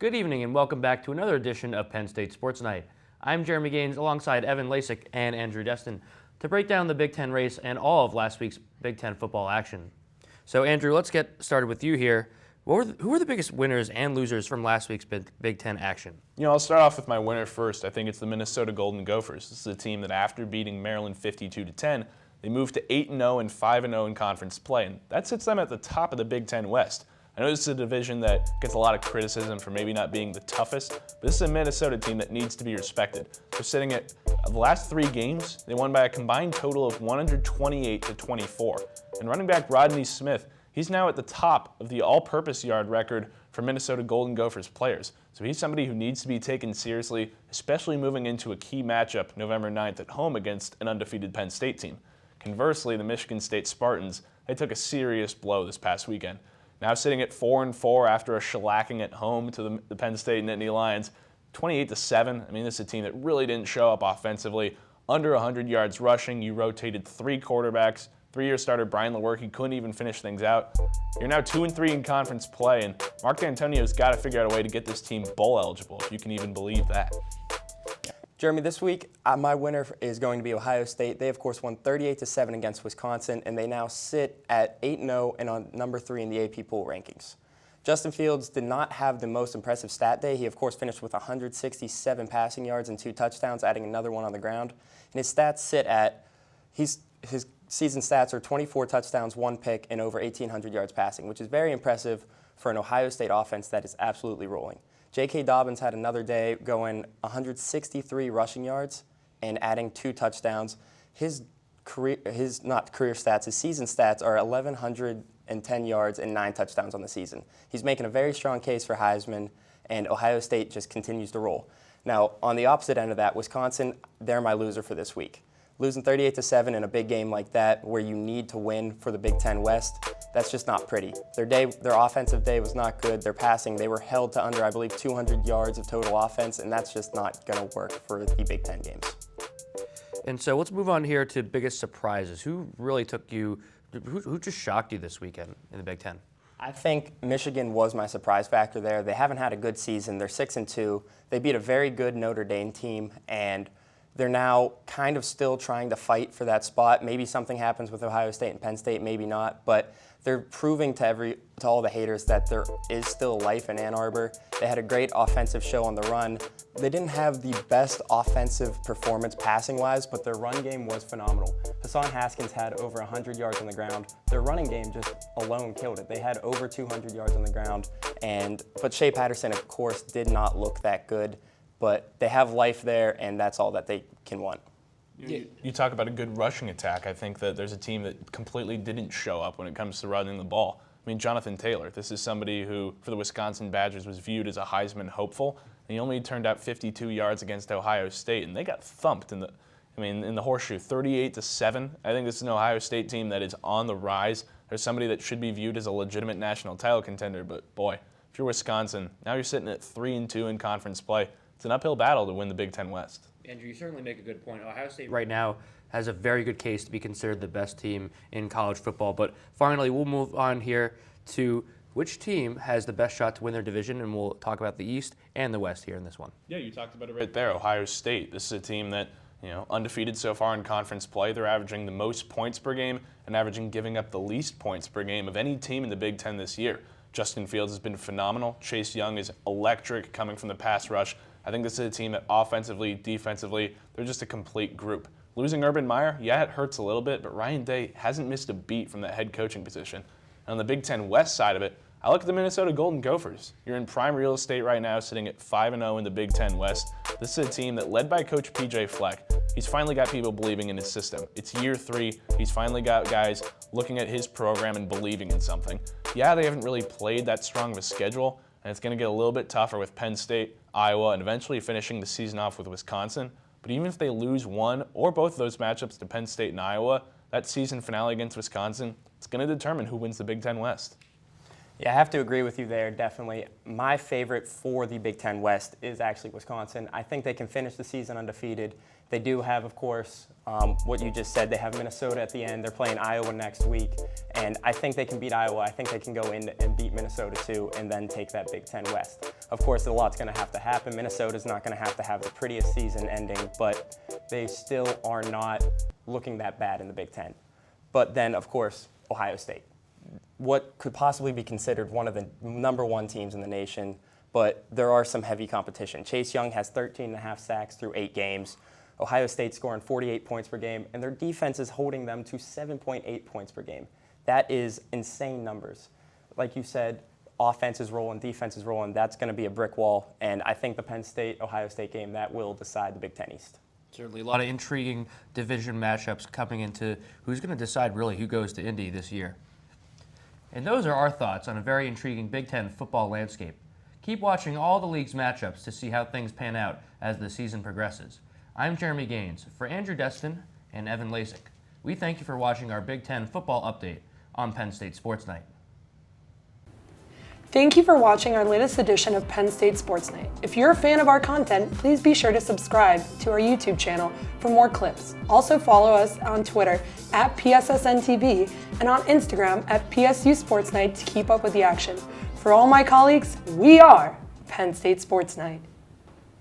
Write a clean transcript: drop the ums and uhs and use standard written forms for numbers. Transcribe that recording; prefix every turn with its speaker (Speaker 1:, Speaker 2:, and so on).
Speaker 1: Good evening and welcome back to another edition of Penn State Sports Night. I'm Jeremy Gaines alongside Evan Lasek and Andrew Destin to break down the Big Ten race and all of last week's Big Ten football action. So Andrew, let's get started with you here. Who were the biggest winners and losers from last week's Big Ten action?
Speaker 2: I'll start off with my winner first. I think it's the Minnesota Golden Gophers. This is a team that after beating Maryland 52-10, they moved to 8-0 and 5-0 in conference play, and that sits them at the top of the Big Ten West. I know this is a division that gets a lot of criticism for maybe not being the toughest, but this is a Minnesota team that needs to be respected. They're sitting at the last 3 games, they won by a combined total of 128-24. And running back Rodney Smith, he's now at the top of the all-purpose yard record for Minnesota Golden Gophers players. So he's somebody who needs to be taken seriously, especially moving into a key matchup November 9th at home against an undefeated Penn State team. Conversely, the Michigan State Spartans, they took a serious blow this past weekend. Now sitting at 4-4 after a shellacking at home to the Penn State Nittany Lions, 28-7. I mean, this is a team that really didn't show up offensively. Under 100 yards rushing, you rotated 3 quarterbacks. 3-year starter Brian Lewerke couldn't even finish things out. You're now 2-3 in conference play, and Mark D'Antonio's got to figure out a way to get this team bowl eligible, if you can even believe that.
Speaker 3: Jeremy, this week, my winner is going to be Ohio State. They, of course, won 38-7 against Wisconsin, and they now sit at 8-0 and on number 3 in the AP poll rankings. Justin Fields did not have the most impressive stat day. He, of course, finished with 167 passing yards and 2 touchdowns, adding another one on the ground. And his stats sit at, his season stats are 24 touchdowns, 1 pick, and over 1,800 yards passing, which is very impressive for an Ohio State offense that is absolutely rolling. J.K. Dobbins had another day going 163 rushing yards and adding 2 touchdowns. His season stats are 1,110 yards and 9 touchdowns on the season. He's making a very strong case for Heisman, and Ohio State just continues to roll. Now, on the opposite end of that, Wisconsin, they're my loser for this week. Losing 38-7 in a big game like that where you need to win for the Big Ten West, that's just not pretty. Their offensive day was not good. Their passing, they were held to under, I believe, 200 yards of total offense, and that's just not going to work for the Big Ten games.
Speaker 1: And so let's move on here to biggest surprises. Who really who just shocked you this weekend in the Big Ten?
Speaker 3: I think Michigan was my surprise factor there. They haven't had a good season. They're 6-2. They beat a very good Notre Dame team, and they're now kind of still trying to fight for that spot. Maybe something happens with Ohio State and Penn State, maybe not, but they're proving to all the haters that there is still life in Ann Arbor. They had a great offensive show on the run. They didn't have the best offensive performance passing-wise, but their run game was phenomenal. Hassan Haskins had over 100 yards on the ground. Their running game just alone killed it. They had over 200 yards on the ground, but Shea Patterson, of course, did not look that good. But they have life there, and that's all that they can want.
Speaker 2: You talk about a good rushing attack. I think that there's a team that completely didn't show up when it comes to running the ball. I mean, Jonathan Taylor, this is somebody who, for the Wisconsin Badgers, was viewed as a Heisman hopeful. And he only turned out 52 yards against Ohio State, and they got thumped in the horseshoe, 38-7. I think this is an Ohio State team that is on the rise. There's somebody that should be viewed as a legitimate national title contender, but boy, if you're Wisconsin, now you're sitting at 3-2 in conference play. It's an uphill battle to win the Big Ten West.
Speaker 1: Andrew, you certainly make a good point. Ohio State right now has a very good case to be considered the best team in college football. But finally, we'll move on here to which team has the best shot to win their division, and we'll talk about the East and the West here in this one.
Speaker 2: Yeah, you talked about it right there, Ohio State. This is a team that, undefeated so far in conference play. They're averaging the most points per game and giving up the least points per game of any team in the Big Ten this year. Justin Fields has been phenomenal. Chase Young is electric coming from the pass rush. I think this is a team that offensively, defensively, they're just a complete group. Losing Urban Meyer, yeah, it hurts a little bit, but Ryan Day hasn't missed a beat from that head coaching position. And on the Big Ten West side of it, I look at the Minnesota Golden Gophers. You're in prime real estate right now, sitting at 5-0 in the Big Ten West. This is a team that, led by Coach PJ Fleck, he's finally got people believing in his system. It's year 3. He's finally got guys looking at his program and believing in something. Yeah, they haven't really played that strong of a schedule, and it's going to get a little bit tougher with Penn State, Iowa, and eventually finishing the season off with Wisconsin. But even if they lose one or both of those matchups to Penn State and Iowa, that season finale against Wisconsin, it's going to determine who wins the Big Ten West.
Speaker 3: Yeah, I have to agree with you there, definitely. My favorite for the Big Ten West is actually Wisconsin. I think they can finish the season undefeated. They do have, of course, What you just said, they have Minnesota at the end. They're playing Iowa next week, and I think they can beat Iowa. I think they can go in and beat Minnesota too, and then take that Big Ten West. Of course, a lot's going to have to happen. Minnesota's not going to have the prettiest season ending, but they still are not looking that bad in the Big Ten. But then, of course, Ohio State. What could possibly be considered one of the #1 teams in the nation, but there are some heavy competition. Chase Young has 13.5 sacks through 8 games. Ohio State scoring 48 points per game, and their defense is holding them to 7.8 points per game. That is insane numbers. Like you said, offense is rolling, defense is rolling. That's going to be a brick wall, and I think the Penn State-Ohio State game, that will decide the Big Ten East.
Speaker 1: Certainly a lot of intriguing division matchups coming into who's going to decide really who goes to Indy this year. And those are our thoughts on a very intriguing Big Ten football landscape. Keep watching all the league's matchups to see how things pan out as the season progresses. I'm Jeremy Gaines. For Andrew Destin and Evan Lasek, we thank you for watching our Big Ten football update on Penn State Sports Night.
Speaker 4: Thank you for watching our latest edition of Penn State Sports Night. If you're a fan of our content, please be sure to subscribe to our YouTube channel for more clips. Also follow us on Twitter at PSSNTV and on Instagram at PSU Sports Night to keep up with the action. For all my colleagues, we are Penn State Sports Night.